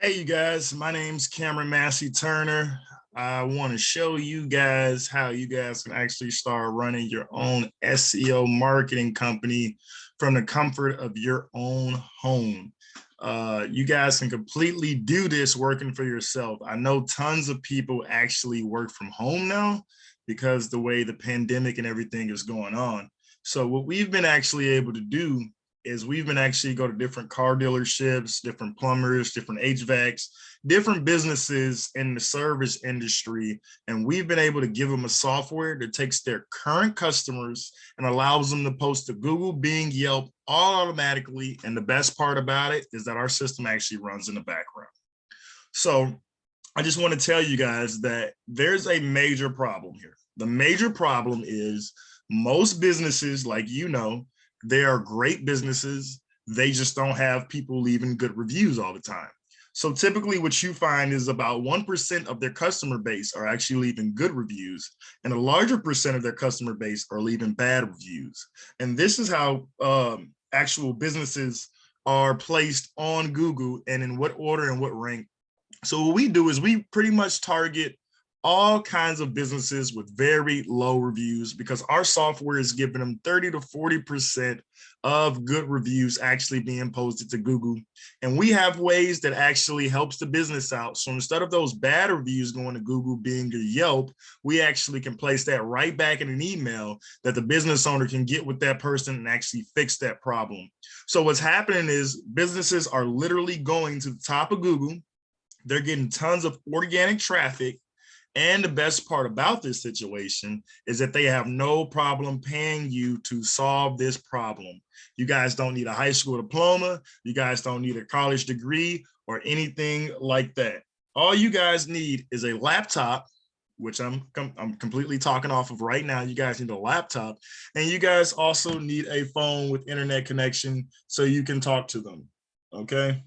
Hey, you guys, my name's Cameron Massey-Turner. I want to show you guys how you guys can actually start running your own SEO marketing company from the comfort of your own home. You guys can completely do this working for yourself. I know tons of people actually work from home now because the way the pandemic and everything is going on. So what we've been actually able to do is we've been actually go to different car dealerships, different plumbers, different HVACs, different businesses in the service industry. And we've been able to give them a software that takes their current customers and allows them to post to Google, Bing, Yelp, all automatically. And the best part about it is that our system actually runs in the background. So I just want to tell you guys that there's a major problem here. The major problem is most businesses, like they are great businesses. They just don't have people leaving good reviews all the time. So typically what you find is about 1% of their customer base are actually leaving good reviews, and a larger percent of their customer base are leaving bad reviews. And this is how actual businesses are placed on Google and in what order and what rank. So what we do is we pretty much target all kinds of businesses with very low reviews because our software is giving them 30 to 40% of good reviews actually being posted to Google. And we have ways that actually helps the business out. So instead of those bad reviews going to Google, Bing, or Yelp, we actually can place that right back in an email that the business owner can get with that person and actually fix that problem. So what's happening is businesses are literally going to the top of Google. They're getting tons of organic traffic. And the best part about this situation is that they have no problem paying you to solve this problem. You guys don't need a high school diploma. You guys don't need a college degree or anything like that. All you guys need is a laptop, which I'm completely talking off of right now. You guys need a laptop, and you guys also need a phone with internet connection so you can talk to them, okay?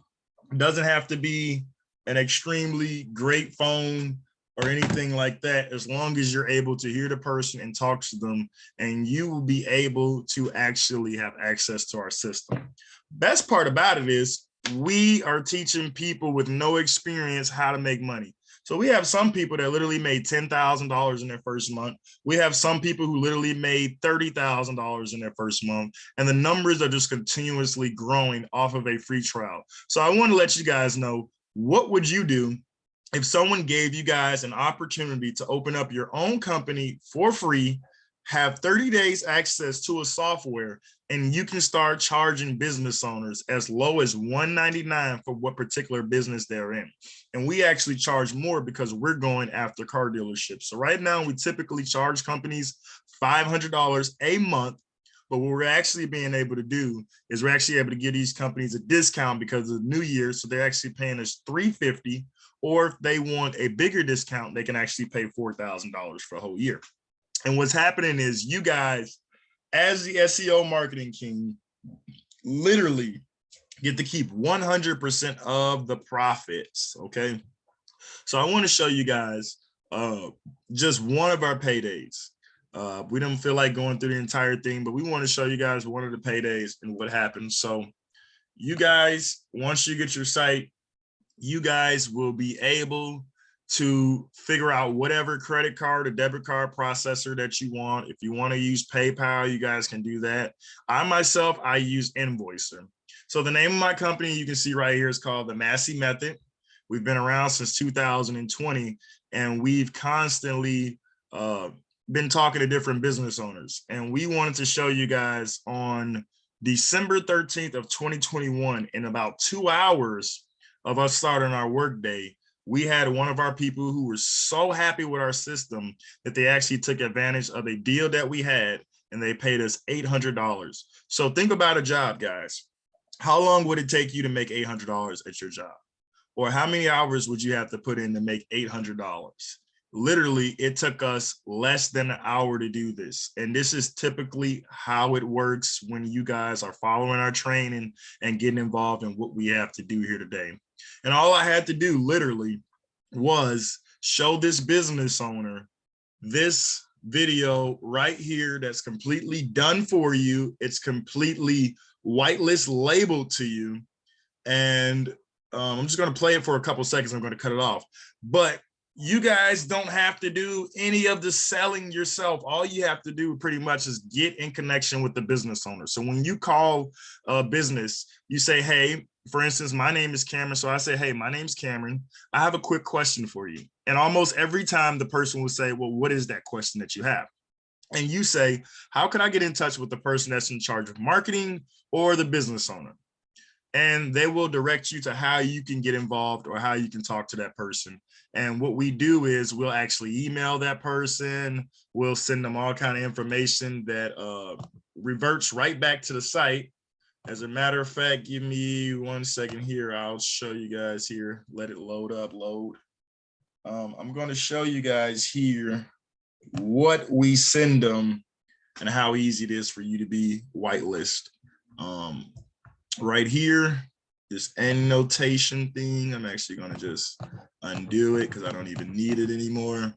It doesn't have to be an extremely great phone or anything like that, as long as you're able to hear the person and talk to them, and you will be able to actually have access to our system. Best part about it is we are teaching people with no experience how to make money. So we have some people that literally made $10,000 in their first month. We have some people who literally made $30,000 in their first month, and the numbers are just continuously growing off of a free trial. So I want to let you guys know, what would you do if someone gave you guys an opportunity to open up your own company for free, have 30 days access to a software, and you can start charging business owners as low as $199 for what particular business they're in? And we actually charge more because we're going after car dealerships. So right now we typically charge companies $500 a month. But what we're actually being able to do is we're actually able to give these companies a discount because of the new year. So they're actually paying us $350. Or if they want a bigger discount, they can actually pay $4,000 for a whole year. And what's happening is you guys, as the SEO marketing king, literally get to keep 100% of the profits, okay? So I want to show you guys just one of our paydays. We don't feel like going through the entire thing, but we want to show you guys one of the paydays and what happens. So you guys, once you get your site, you guys will be able to figure out whatever credit card or debit card processor that you want. If you want to use PayPal, you guys can do that. I use Invoicer. So the name of my company you can see right here is called the Massey Method. We've been around since 2020, and we've constantly been talking to different business owners. And we wanted to show you guys on December 13th of 2021, in about 2 hours of us starting our workday, we had one of our people who were so happy with our system that they actually took advantage of a deal that we had, and they paid us $800. So think about a job, guys. How long would it take you to make $800 at your job? Or how many hours would you have to put in to make $800? Literally, it took us less than an hour to do this. And this is typically how it works when you guys are following our training and getting involved in what we have to do here today. And all I had to do literally was show this business owner this video right here that's completely done for you. It's completely whitelist labeled to you. And I'm just going to play it for a couple seconds. I'm going to cut it off. But you guys don't have to do any of the selling yourself. All you have to do pretty much is get in connection with the business owner. So when you call a business, you say, hey, for instance, my name is Cameron. So I say, hey, my name's Cameron. I have a quick question for you. And almost every time the person will say, well, what is that question that you have? And you say, how can I get in touch with the person that's in charge of marketing or the business owner? And they will direct you to how you can get involved or how you can talk to that person. And what we do is we'll actually email that person. We'll send them all kind of information that reverts right back to the site. As a matter of fact, give me 1 second here. I'll show you guys here. Let it load up, load. I'm going to show you guys here what we send them and how easy it is for you to be whitelist. Right here, this annotation thing, I'm actually going to just undo it because I don't even need it anymore.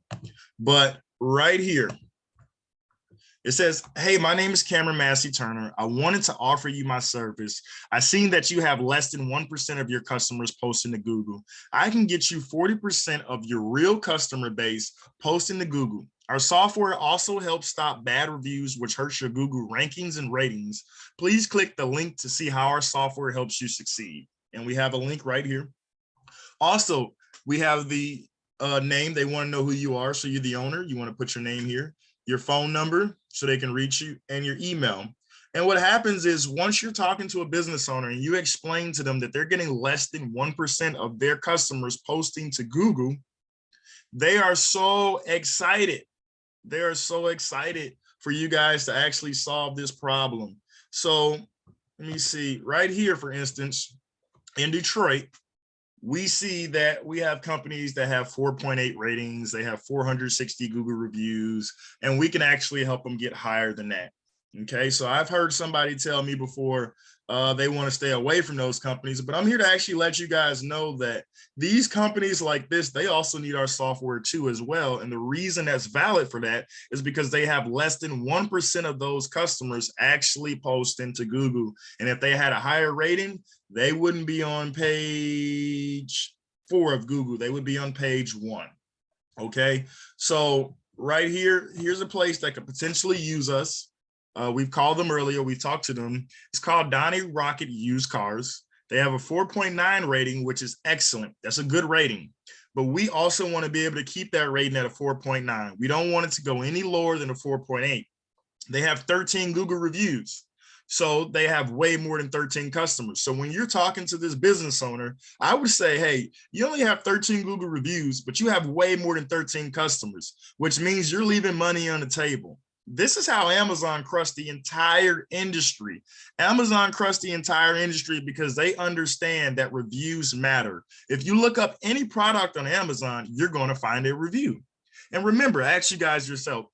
But right here, it says, hey, my name is Cameron Massey-Turner. I wanted to offer you my service. I seen that you have less than 1% of your customers posting to Google. I can get you 40% of your real customer base posting to Google. Our software also helps stop bad reviews, which hurts your Google rankings and ratings. Please click the link to see how our software helps you succeed. And we have a link right here. Also, we have the name. They want to know who you are. So you're the owner. You want to put your name here, your phone number so they can reach you, and your email. And what happens is once you're talking to a business owner and you explain to them that they're getting less than 1% of their customers posting to Google, they are so excited. They are so excited for you guys to actually solve this problem. So let me see right here, for instance, in Detroit, we see that we have companies that have 4.8 ratings. They have 460 Google reviews, and we can actually help them get higher than that. Okay, so I've heard somebody tell me before they want to stay away from those companies, but I'm here to actually let you guys know that these companies like this, they also need our software too as well. And the reason that's valid for that is because they have less than 1% of those customers actually post into Google. And if they had a higher rating, they wouldn't be on page 4 of Google. They would be on page 1. Okay, so right here, here's a place that could potentially use us. We've called them earlier. We talked to them. It's called Donnie Rocket Used Cars. They have a 4.9 rating, which is excellent. That's a good rating. But we also want to be able to keep that rating at a 4.9. We don't want it to go any lower than a 4.8. They have 13 Google reviews. So they have way more than 13 customers. So when you're talking to this business owner, I would say, hey, you only have 13 Google reviews, but you have way more than 13 customers, which means you're leaving money on the table. This is how Amazon crushed the entire industry. Amazon crushed the entire industry because they understand that reviews matter. If you look up any product on Amazon, you're going to find a review. And remember, ask yourself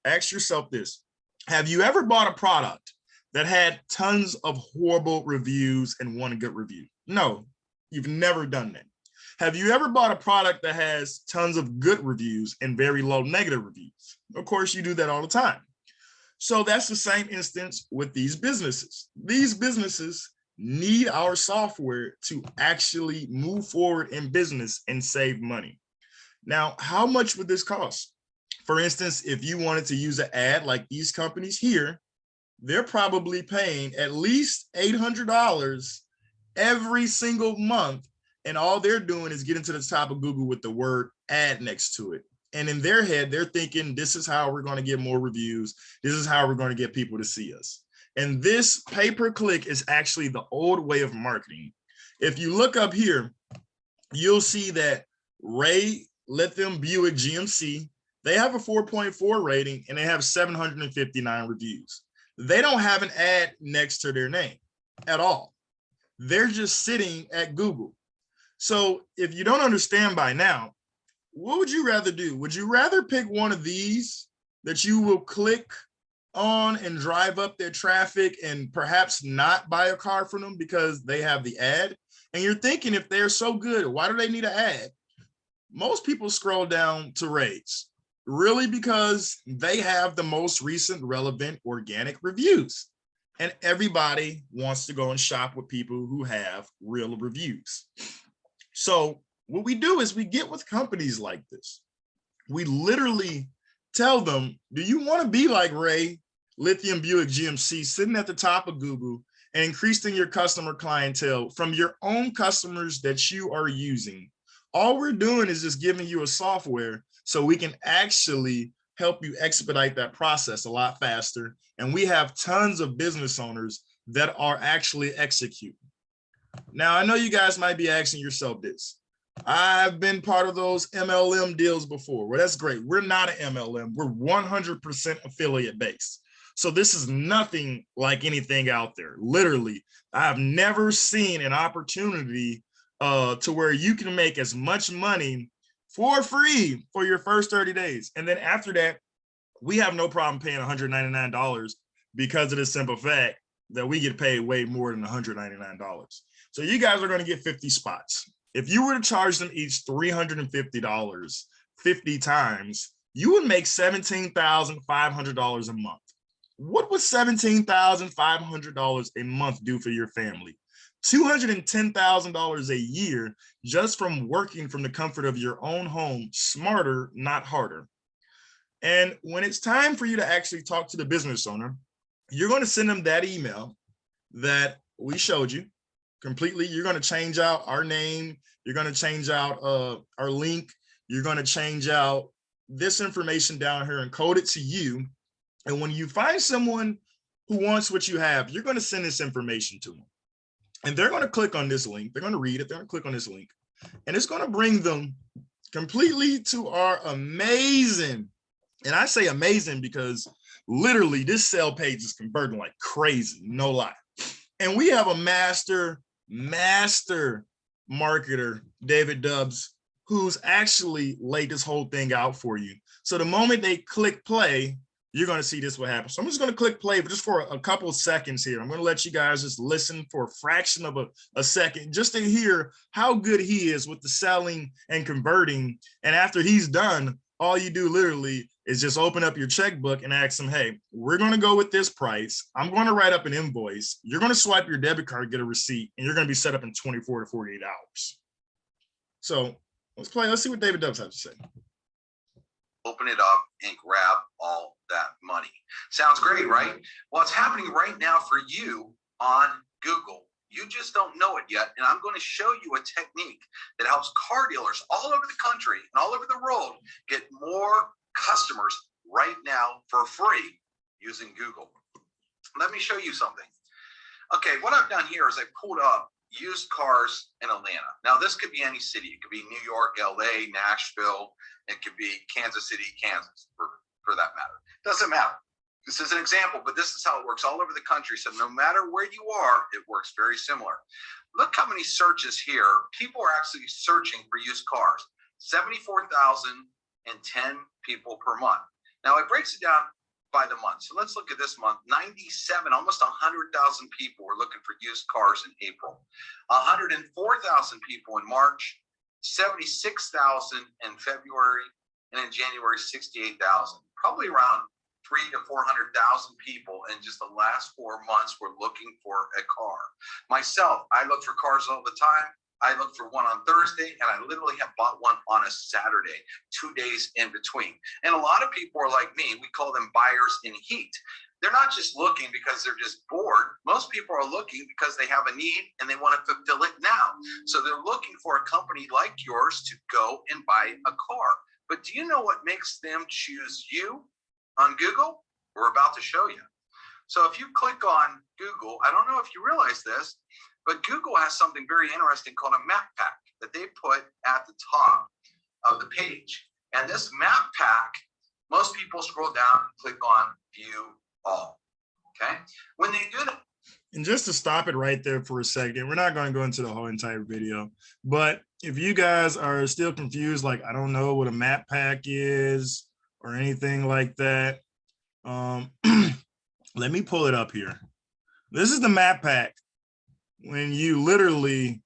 this. Have you ever bought a product that had tons of horrible reviews and one good review? No, you've never done that. Have you ever bought a product that has tons of good reviews and very low negative reviews? Of course, you do that all the time. So that's the same instance with these businesses. These businesses need our software to actually move forward in business and save money. Now, how much would this cost? For instance, if you wanted to use an ad like these companies here, they're probably paying at least $800 every single month. And all they're doing is getting to the top of Google with the word ad next to it. And in their head, they're thinking, this is how we're going to get more reviews. This is how we're going to get people to see us. And this pay-per-click is actually the old way of marketing. If you look up here, you'll see that Ray Lithium Buick GMC, they have a 4.4 rating and they have 759 reviews. They don't have an ad next to their name at all. They're just sitting at Google. So if you don't understand by now, what would you rather do? Would you rather pick one of these that you will click on and drive up their traffic and perhaps not buy a car from them because they have the ad? And you're thinking, if they're so good, why do they need an ad? Most people scroll down to Ray's, really because they have the most recent relevant organic reviews. And everybody wants to go and shop with people who have real reviews. So what we do is we get with companies like this. We literally tell them, do you want to be like Ray, Lithium Buick GMC, sitting at the top of Google and increasing your customer clientele from your own customers that you are using? All we're doing is just giving you a software so we can actually help you expedite that process a lot faster. And we have tons of business owners that are actually executing. Now, I know you guys might be asking yourself this. I've been part of those MLM deals before. Well, that's great. We're not an MLM. We're 100% affiliate based. So this is nothing like anything out there. Literally, I've never seen an opportunity to where you can make as much money for free for your first 30 days. And then after that, we have no problem paying $199 because of the simple fact that we get paid way more than $199. So you guys are going to get 50 spots. If you were to charge them each $350, 50 times, you would make $17,500 a month. What would $17,500 a month do for your family? $210,000 a year just from working from the comfort of your own home, smarter, not harder. And when it's time for you to actually talk to the business owner, you're going to send them that email that we showed you completely. You're going to change out our name. You're going to change out our link. You're going to change out this information down here and code it to you. And when you find someone who wants what you have, you're going to send this information to them. And they're going to click on this link. They're going to read it. They're going to click on this link. And it's going to bring them completely to our amazing, and I say amazing because literally this sale page is converting like crazy, no lie. And we have a master marketer, David Dubbs, who's actually laid this whole thing out for you. So the moment they click play, you're going to see this will happen. So I'm just going to click play just for a couple of seconds here. I'm going to let you guys just listen for a fraction of a second just to hear how good he is with the selling and converting. And after he's done, all you do literally is just open up your checkbook and ask them, hey, we're going to go with this price. I'm going to write up an invoice. You're going to swipe your debit card, get a receipt, and you're going to be set up in 24 to 48 hours. So let's play. Let's see what David Dubbs has to say. Open it up and grab all that money. Sounds great, right? Well, it's happening right now for you on Google. You just don't know it yet. And I'm going to show you a technique that helps car dealers all over the country and all over the world get more customers right now for free using Google. Let me show you something. Okay, what I've done here is I pulled up used cars in Atlanta. Now, this could be any city. It could be New York, LA, Nashville. It could be Kansas City, Kansas, for that matter. Doesn't matter. This is an example, but this is how it works all over the country. So no matter where you are, it works very similar. Look how many searches here. People are actually searching for used cars. 74,010 people per month. Now it breaks it down by the month. So let's look at this month. 97, almost 100,000 people were looking for used cars in April. 104,000 people in March. 76,000 in February, and in January, 68,000. Probably around 300,000 to 400,000 people in just the last 4 months were looking for a car. Myself, I look for cars all the time. I looked for one on Thursday, and I literally have bought one on a Saturday, 2 days in between. And a lot of people are like me. We call them buyers in heat. They're not just looking because they're just bored. Most people are looking because they have a need and they want to fulfill it now. So they're looking for a company like yours to go and buy a car. But do you know what makes them choose you on Google? We're about to show you. So if you click on Google, I don't know if you realize this, but Google has something very interesting called a map pack that they put at the top of the page. And this map pack, most people scroll down and click on view all. Okay, when they do that. And just to stop it right there for a second, we're not going to go into the whole entire video, but if you guys are still confused, like I don't know what a map pack is or anything like that, let me pull it up here. This is the map pack when you literally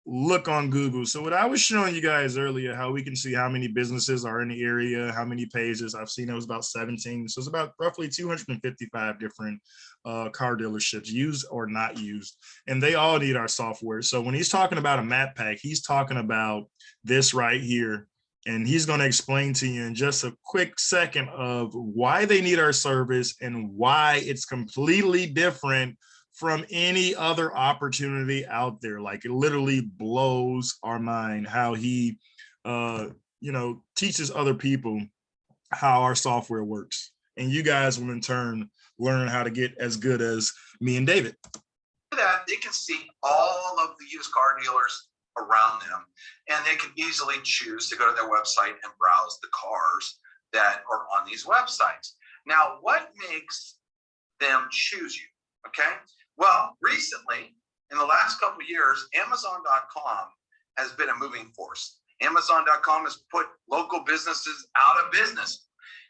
look on Google. So what I was showing you guys earlier, how we can see how many businesses are in the area, how many pages. I've seen it was about 17. So it's about roughly 255 different car dealerships, used or not used. And they all need our software. So when he's talking about a map pack, he's talking about this right here. And he's going to explain to you in just a quick second of why they need our service and why it's completely different from any other opportunity out there. Like, it literally blows our mind how he, teaches other people how our software works. And you guys will in turn learn how to get as good as me and David. That they can see all of the used car dealers around them, and they can easily choose to go to their website and browse the cars that are on these websites. Now, what makes them choose you? Okay. Well, recently, in the last couple of years, Amazon.com has been a moving force. Amazon.com has put local businesses out of business,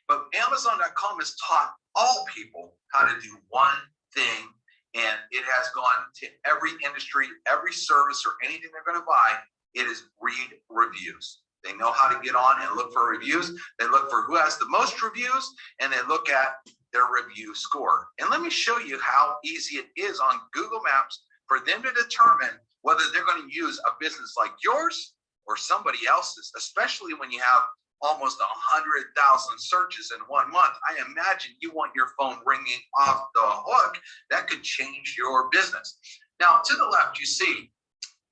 but Amazon.com has taught all people how to do one thing, and it has gone to every industry, every service, or anything they're going to buy. It is read reviews. They know how to get on and look for reviews. They look for who has the most reviews, and they look at their review score. And let me show you how easy it is on Google Maps for them to determine whether they're going to use a business like yours or somebody else's, especially when you have almost 100,000 searches in 1 month. I imagine you want your phone ringing off the hook. That could change your business. Now, to the left, you see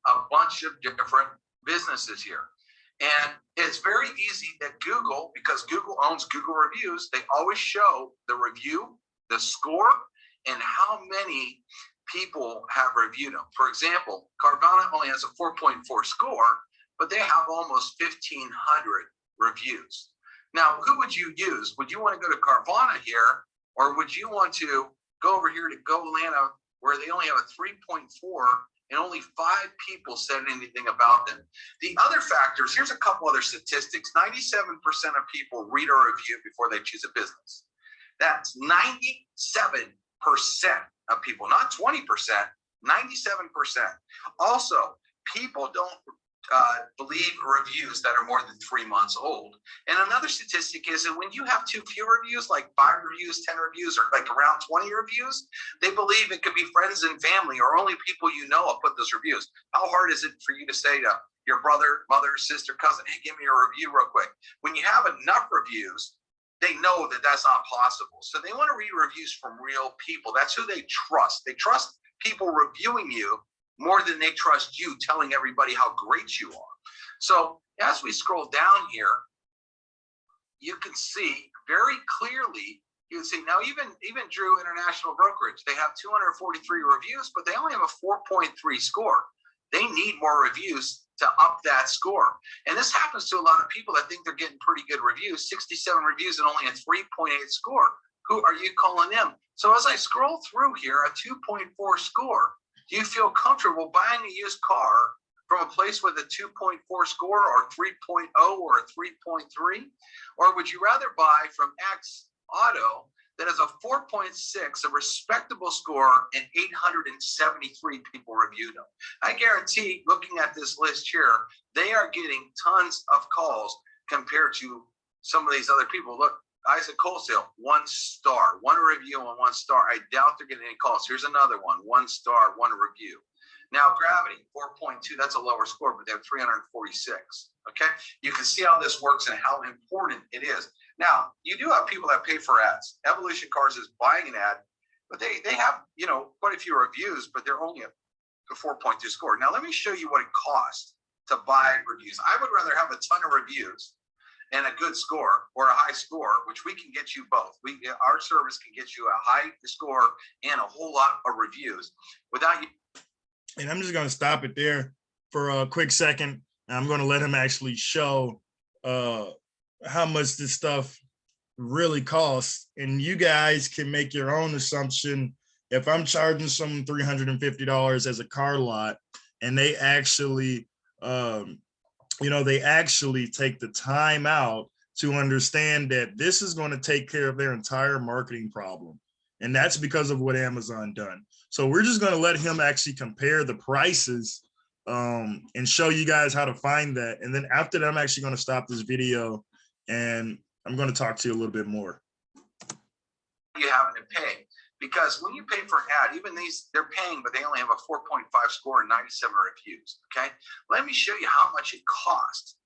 a bunch of different businesses here. And it's very easy that Google, because Google owns Google reviews, they always show the review, the score, and how many people have reviewed them. For example, Carvana only has a 4.4 score, but they have almost 1,500 reviews. Now, who would you use? Would you want to go to Carvana here, or would you want to go over here to GoAtlanta, where they only have a 3.4 and only 5 people said anything about them? The other factors, here's a couple other statistics. 97% of people read a review before they choose a business. That's 97% of people, not 20%, 97%. Also, people don't believe reviews that are more than 3 months old. And another statistic is that when you have too few reviews, like 5 reviews, 10 reviews, or like around 20 reviews, they believe it could be friends and family or only people you know will put those reviews. How hard is it for you to say to your brother, mother, sister, cousin, hey, give me a review real quick? When you have enough reviews, they know that that's not possible. So they want to read reviews from real people. That's who they trust. They trust people reviewing you more than they trust you telling everybody how great you are. So as we scroll down here, you can see very clearly, you can see now even Drew International Brokerage, they have 243 reviews, but they only have a 4.3 score. They need more reviews to up that score. And this happens to a lot of people that think they're getting pretty good reviews, 67 reviews and only a 3.8 score. Who are you calling them? So as I scroll through here, a 2.4 score, do you feel comfortable buying a used car from a place with a 2.4 score or 3.0 or a 3.3? Or would you rather buy from X Auto that has a 4.6, a respectable score, and 873 people reviewed them? I guarantee, looking at this list here, they are getting tons of calls compared to some of these other people. Look, Isaac Wholesale, 1 star, 1 review and 1 star. I doubt they're getting any calls. Here's another one, 1 star, 1 review. Now, Gravity, 4.2, that's a lower score, but they have 346. Okay, you can see how this works and how important it is. Now, you do have people that pay for ads. Evolution Cars is buying an ad, but they have, quite a few reviews, but they're only a 4.2 score. Now, let me show you what it costs to buy reviews. I would rather have a ton of reviews and a good score or a high score, which we can get you both. Our service can get you a high score and a whole lot of reviews without you. And I'm just going to stop it there for a quick second. I'm going to let him actually show how much this stuff really costs. And you guys can make your own assumption. If I'm charging someone $350 as a car lot, and they actually, they actually take the time out to understand that this is going to take care of their entire marketing problem. And that's because of what Amazon done. So we're just going to let him actually compare the prices and show you guys how to find that. And then after that, I'm actually going to stop this video and I'm going to talk to you a little bit more. You having to pay, because when you pay for an ad, even these, they're paying, but they only have a 4.5 score and 97 reviews. Okay, let me show you how much it costs.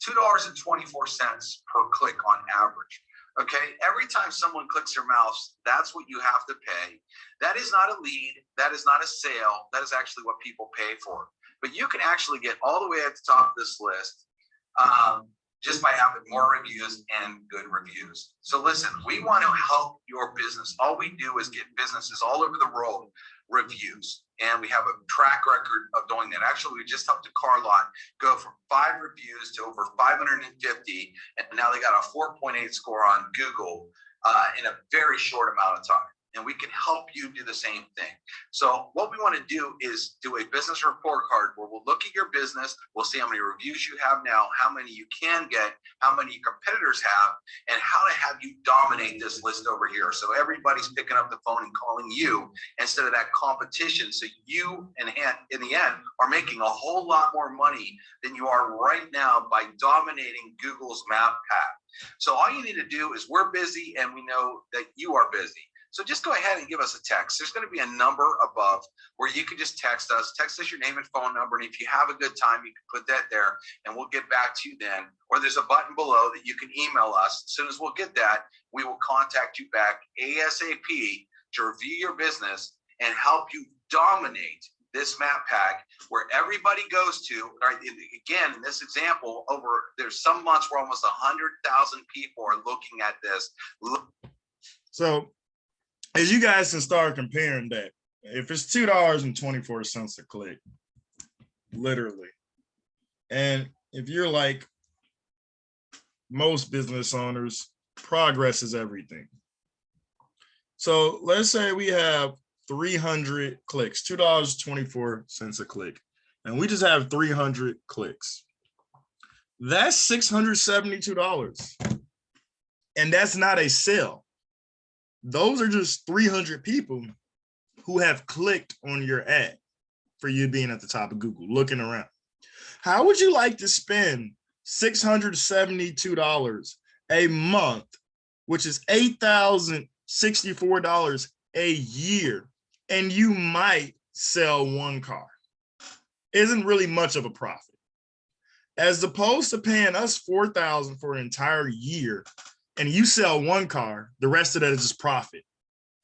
$2.24 per click on average. Okay, every time someone clicks their mouse, that's what you have to pay. That is not a lead, that is not a sale, that is actually what people pay for. But you can actually get all the way at the top of this list just by having more reviews and good reviews. So listen, we want to help your business. All we do is get businesses all over the world reviews. And we have a track record of doing that. Actually, we just helped a car lot go from 5 reviews to over 550. And now they got a 4.8 score on Google in a very short amount of time. And we can help you do the same thing. So what we want to do is do a business report card where we'll look at your business. We'll see how many reviews you have now, how many you can get, how many your competitors have, and how to have you dominate this list over here. So everybody's picking up the phone and calling you instead of that competition. So you, in the end, are making a whole lot more money than you are right now by dominating Google's map pack. So all you need to do is, we're busy and we know that you are busy. So just go ahead and give us a text. There's going to be a number above where you can just text us your name and phone number. And if you have a good time, you can put that there and we'll get back to you then. Or there's a button below that you can email us. As soon as we'll get that, we will contact you back ASAP to review your business and help you dominate this map pack where everybody goes to. Right? Again, in this example, there's some months where almost 100,000 people are looking at this. So as you guys can start comparing that, if it's $2.24 a click, literally, and if you're like most business owners, progress is everything. So let's say we have 300 clicks, $2.24 a click, and we just have 300 clicks. That's $672, and that's not a sale. Those are just 300 people who have clicked on your ad for you being at the top of Google, looking around. How would you like to spend $672 a month, which is $8,064 a year, and you might sell one car? Isn't really much of a profit. As opposed to paying us $4,000 for an entire year, and you sell one car, the rest of that is just profit.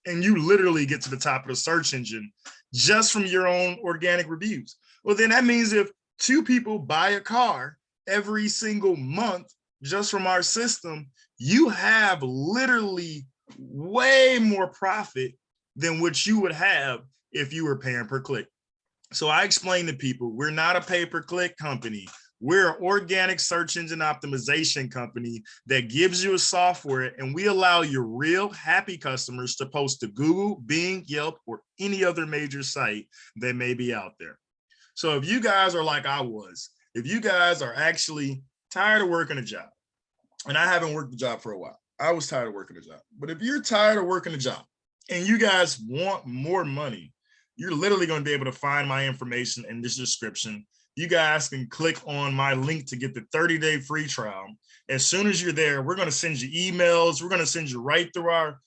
And you literally get to the top of the search engine just from your own organic reviews. Well, then that means if 2 people buy a car every single month just from our system, you have literally way more profit than what you would have if you were paying per click. So I explain to people, we're not a pay-per-click company. We're an organic search engine optimization company that gives you a software, and we allow your real happy customers to post to Google, Bing, Yelp, or any other major site that may be out there. So if you guys are like I was, if you guys are actually tired of working a job, and I haven't worked a job for a while, I was tired of working a job, but if you're tired of working a job and you guys want more money, you're literally going to be able to find my information in this description. You guys can click on my link to get the 30-day free trial. As soon as you're there, we're going to send you emails. We're going to send you right through our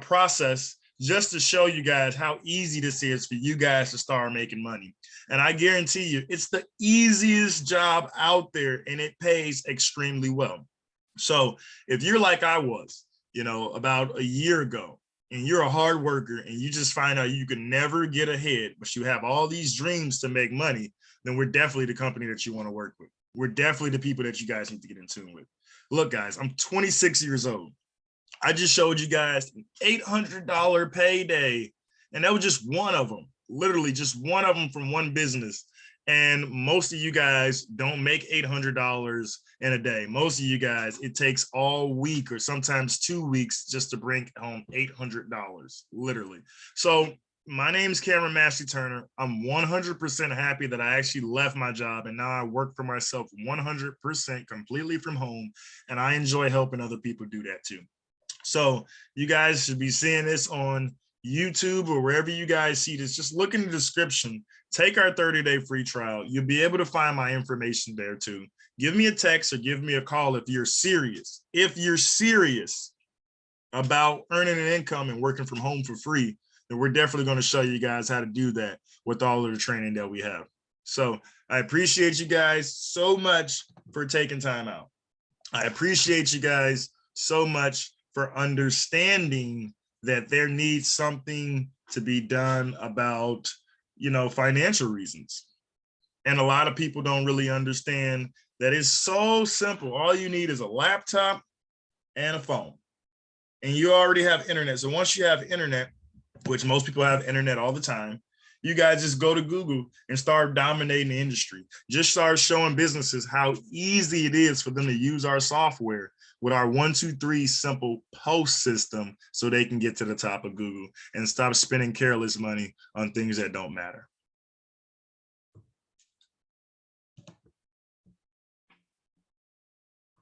process just to show you guys how easy this is for you guys to start making money. And I guarantee you, it's the easiest job out there, and it pays extremely well. So if you're like I was, about a year ago, and you're a hard worker and you just find out you can never get ahead, but you have all these dreams to make money, then we're definitely the company that you want to work with. We're definitely the people that you guys need to get in tune with. Look, guys, I'm 26 years old. I just showed you guys an $800 payday, and that was just one of them, literally just one of them from one business. And most of you guys don't make $800 in a day. Most of you guys, it takes all week or sometimes 2 weeks just to bring home $800, literally. So my name is Cameron Massey-Turner. I'm 100% happy that I actually left my job and now I work for myself 100% completely from home. And I enjoy helping other people do that too. So you guys should be seeing this on YouTube or wherever you guys see this. Just look in the description take our 30-day free trial. You'll be able to find my information there too. Give me a text or give me a call if you're serious. If you're serious about earning an income and working from home for free, then we're definitely going to show you guys how to do that with all of the training that we have. So I appreciate you guys so much for taking time out. I appreciate you guys so much for understanding that there needs something to be done about, financial reasons. And a lot of people don't really understand that it's so simple. All you need is a laptop and a phone, and you already have internet. So once you have internet, which most people have internet all the time, you guys just go to Google and start dominating the industry. Just start showing businesses how easy it is for them to use our software with our 1, 2, 3 simple post system so they can get to the top of Google and stop spending careless money on things that don't matter.